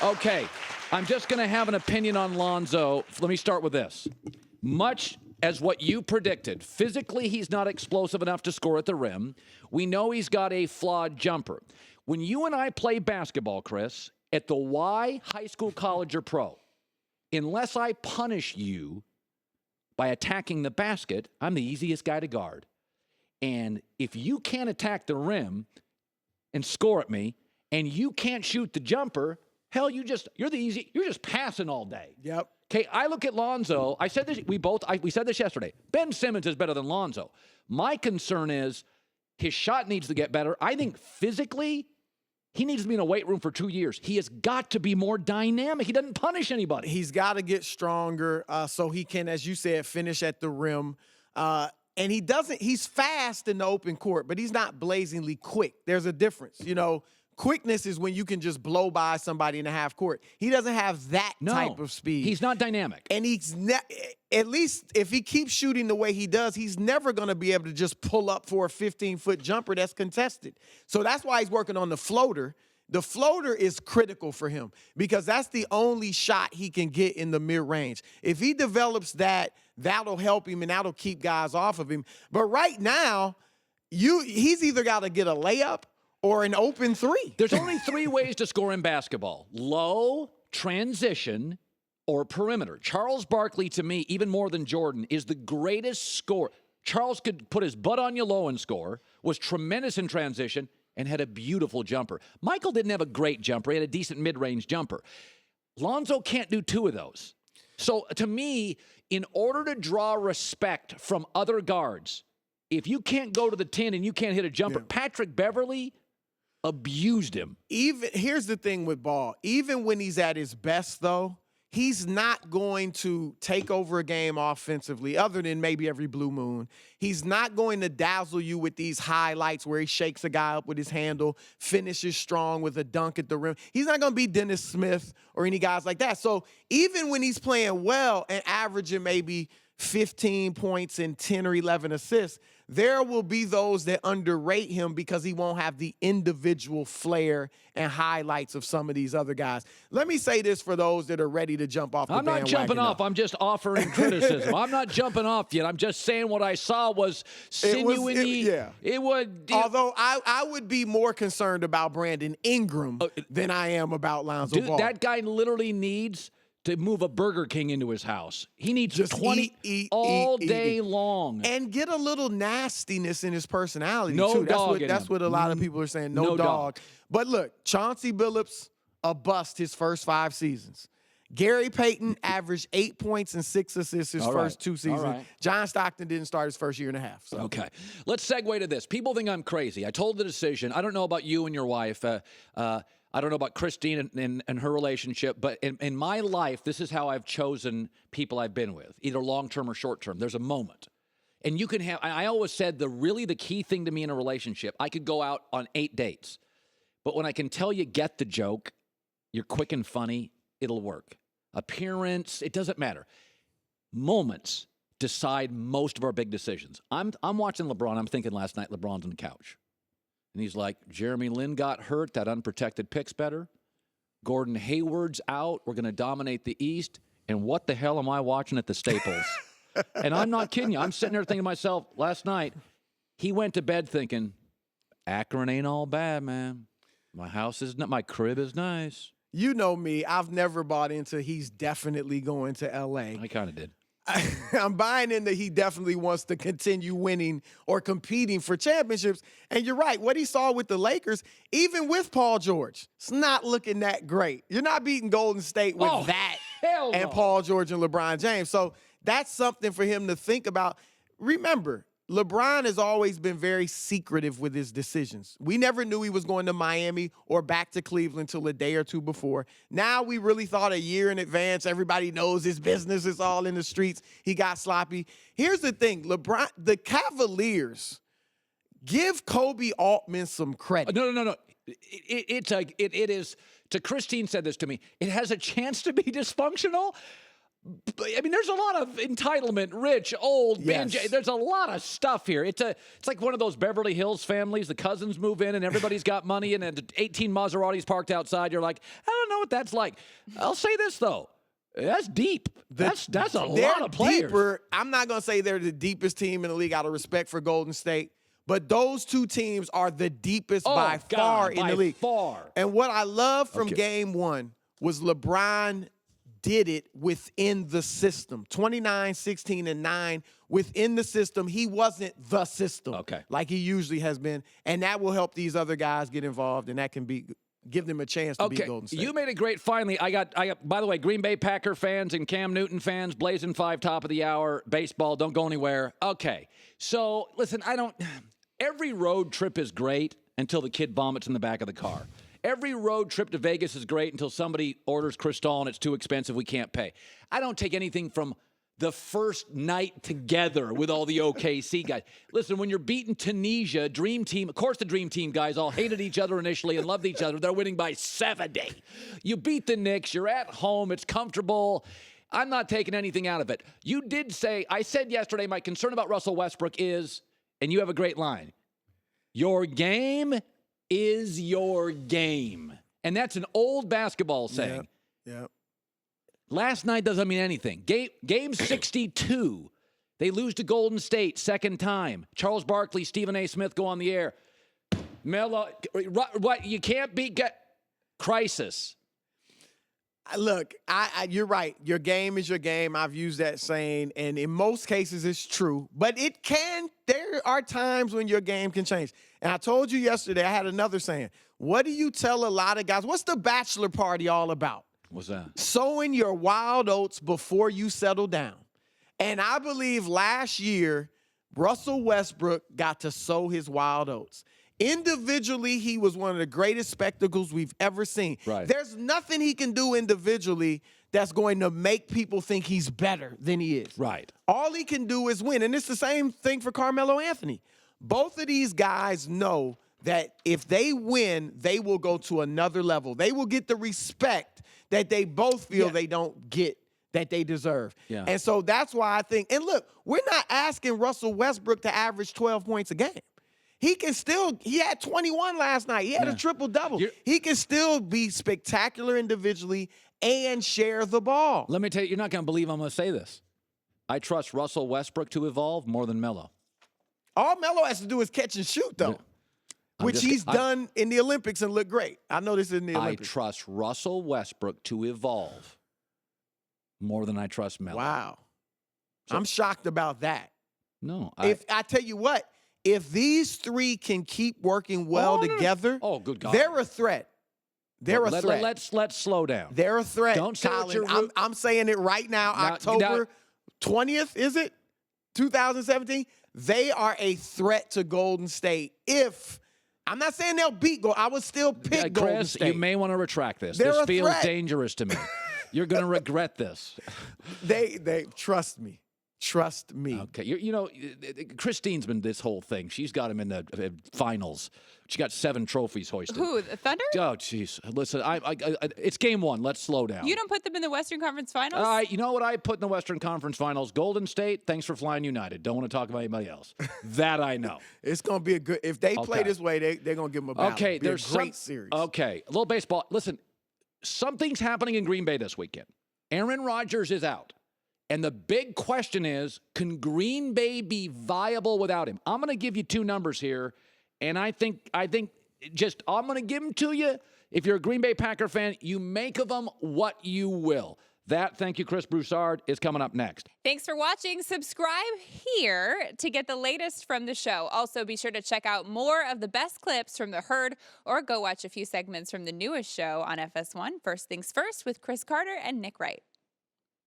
Okay, I'm just going to have an opinion on Lonzo. Let me start with this. Much as what you predicted, physically he's not explosive enough to score at the rim. We know he's got a flawed jumper. When you and I play basketball, Chris, at the Y, high school, college, or pro, unless I punish you by attacking the basket, I'm the easiest guy to guard. And if you can't attack the rim and score at me, and you can't shoot the jumper, hell, you're just passing all day. Yep. Okay, I look at Lonzo. I said this. We said this yesterday. Ben Simmons is better than Lonzo. My concern is his shot needs to get better. I think physically, he needs to be in a weight room for 2 years. He has got to be more dynamic. He doesn't punish anybody. He's got to get stronger so he can, as you said, finish at the rim. And he's fast in the open court, but he's not blazingly quick. There's a difference. Quickness is when you can just blow by somebody in the half court. He doesn't have that type of speed. He's not dynamic. And at least if he keeps shooting the way he does, he's never going to be able to just pull up for a 15-foot jumper that's contested. So that's why he's working on the floater. The floater is critical for him because that's the only shot he can get in the mid-range. If he develops that, that'll help him and that'll keep guys off of him. But right now, he's either got to get a layup or an open three. There's only 3 ways to score in basketball: low, transition, or perimeter. Charles Barkley, to me, even more than Jordan, is the greatest scorer. Charles could put his butt on you low and score, was tremendous in transition, and had a beautiful jumper. Michael didn't have a great jumper. He had a decent mid-range jumper. Lonzo can't do 2 of those. So, to me, in order to draw respect from other guards, if you can't go to the 10 and you can't hit a jumper, Patrick Beverley abused him. Here's the thing with Ball. Even when he's at his best, though, he's not going to take over a game offensively other than maybe every blue moon. He's not going to dazzle you with these highlights where he shakes a guy up with his handle, finishes strong with a dunk at the rim. He's not going to be Dennis Smith or any guys like that. So even when he's playing well and averaging maybe 15 points and 10 or 11 assists, there will be those that underrate him because he won't have the individual flair and highlights of some of these other guys. Let me say this for those that are ready to jump off the bandwagon. I'm not jumping off. I'm just offering criticism. I'm not jumping off yet. I'm just saying what I saw was sinewy. Although I would be more concerned about Brandon Ingram than I am about Lonzo Ball. That guy literally needs to move a Burger King into his house. He needs just 20 eat day long. And get a little nastiness in his personality, no too. Dog That's what a lot of people are saying, no dog. But look, Chauncey Billups, a bust his first 5 seasons. Gary Payton averaged 8 points and 6 assists his first 2 seasons. John Stockton didn't start his first year and a half. So. Okay. Let's segue to this. People think I'm crazy. I told the decision. I don't know about you and your wife. I don't know about Kristine and her relationship, but in my life, this is how I've chosen people I've been with, either long-term or short-term. There's a moment. And you can have, I always said the key thing to me in a relationship, I could go out on 8 dates, but when I can tell you get the joke, you're quick and funny, it'll work. Appearance, it doesn't matter. Moments decide most of our big decisions. I'm watching LeBron. I'm thinking last night LeBron's on the couch. And he's like, Jeremy Lin got hurt. That unprotected pick's better. Gordon Hayward's out. We're going to dominate the East. And what the hell am I watching at the Staples? And I'm not kidding you. I'm sitting there thinking to myself, last night, he went to bed thinking, Akron ain't all bad, man. My crib is nice. You know me. I've never bought into he's definitely going to L.A. I kind of did. I'm buying in that he definitely wants to continue winning or competing for championships. And you're right. What he saw with the Lakers, even with Paul George, it's not looking that great. You're not beating Golden State with that and Paul George and LeBron James. So that's something for him to think about. Remember, LeBron has always been very secretive with his decisions. We never knew he was going to Miami or back to Cleveland until a day or two before. Now we really thought a year in advance. Everybody knows his business is all in the streets. He got sloppy. Here's the thing, LeBron, the Cavaliers, give Kobe Altman some credit. No. It is, to Kristine said this to me, it has a chance to be dysfunctional. I mean, there's a lot of entitlement, rich, old, Yes. there's a lot of stuff here. It's like one of those Beverly Hills families. The cousins move in and everybody's got money and 18 Maseratis parked outside. You're like, I don't know what that's like. I'll say this, though. That's deep. That's a lot of players. Deeper. I'm not going to say they're the deepest team in the league out of respect for Golden State, but those two teams are the deepest by far in the league. And what I love from game one was LeBron did it within the system. 29, 16, and 9 within the system. He wasn't the system like he usually has been, and that will help these other guys get involved, and that can give them a chance to beat Golden State. You made it great. Finally, I got. By the way, Green Bay Packer fans and Cam Newton fans, Blazing 5, top of the hour, baseball. Don't go anywhere. Okay, so listen, every road trip is great until the kid vomits in the back of the car. Every road trip to Vegas is great until somebody orders Cristal and it's too expensive, we can't pay. I don't take anything from the first night together with all the OKC guys. Listen, when you're beating Tunisia, Dream Team, of course the Dream Team guys all hated each other initially and loved each other. They're winning by 70. You beat the Knicks, you're at home, it's comfortable. I'm not taking anything out of it. You did say, I said yesterday, my concern about Russell Westbrook is, and you have a great line, your game is your game. And that's an old basketball saying. Yeah. Last night doesn't mean anything. Game 62, they lose to Golden State, second time. Charles Barkley, Stephen A. Smith go on the air. Melo, what? You can't beat crisis. Look, you're right. Your game is your game. I've used that saying, and in most cases it's true. But there are times when your game can change. And I told you yesterday, I had another saying. What do you tell a lot of guys? What's the bachelor party all about? What's that? Sowing your wild oats before you settle down. And I believe last year, Russell Westbrook got to sow his wild oats. Individually, he was one of the greatest spectacles we've ever seen. Right. There's nothing he can do individually that's going to make people think he's better than he is. Right. All he can do is win. And it's the same thing for Carmelo Anthony. Both of these guys know that if they win, they will go to another level. They will get the respect that they both feel they don't get, that they deserve. Yeah. And so that's why I think, and look, we're not asking Russell Westbrook to average 12 points a game. He had 21 last night. He had a triple-double. He can still be spectacular individually and share the ball. Let me tell you, you're not going to believe I'm going to say this. I trust Russell Westbrook to evolve more than Melo. All Melo has to do is catch and shoot, though, which he's done in the Olympics and looked great. I know this is in the Olympics. I trust Russell Westbrook to evolve more than I trust Melo. Wow. So, I'm shocked about that. No. I tell you what, if these three can keep working well together, good God, they're a threat. They're a threat. Let's slow down. They're a threat. Don't say Colin. I'm saying it right now. October 20th, is it? 2017. They are a threat to Golden State. I'm not saying they'll beat Golden. I would still pick Golden State. You may want to retract this. They're this a feels threat. dangerous to me. You're going to regret this. They trust me. Trust me. Okay. Kristine's been this whole thing. She's got him in the finals. She got 7 trophies hoisted. Who, the Thunder? Oh, jeez. Listen, it's game 1. Let's slow down. You don't put them in the Western Conference Finals? You know what I put in the Western Conference Finals? Golden State, thanks for flying United. Don't want to talk about anybody else. That I know. It's going to be a good – if they play this way, they're going to give them a battle. Okay. There's a great series. Okay. A little baseball. Listen, something's happening in Green Bay this weekend. Aaron Rodgers is out. And the big question is, can Green Bay be viable without him? I'm going to give you 2 numbers here, and I think I'm going to give them to you. If you're a Green Bay Packer fan, you make of them what you will. Thank you, Chris Broussard, is coming up next. Thanks for watching. Subscribe here to get the latest from the show. Also, be sure to check out more of the best clips from The Herd, or go watch a few segments from the newest show on FS1, First Things First, with Chris Carter and Nick Wright.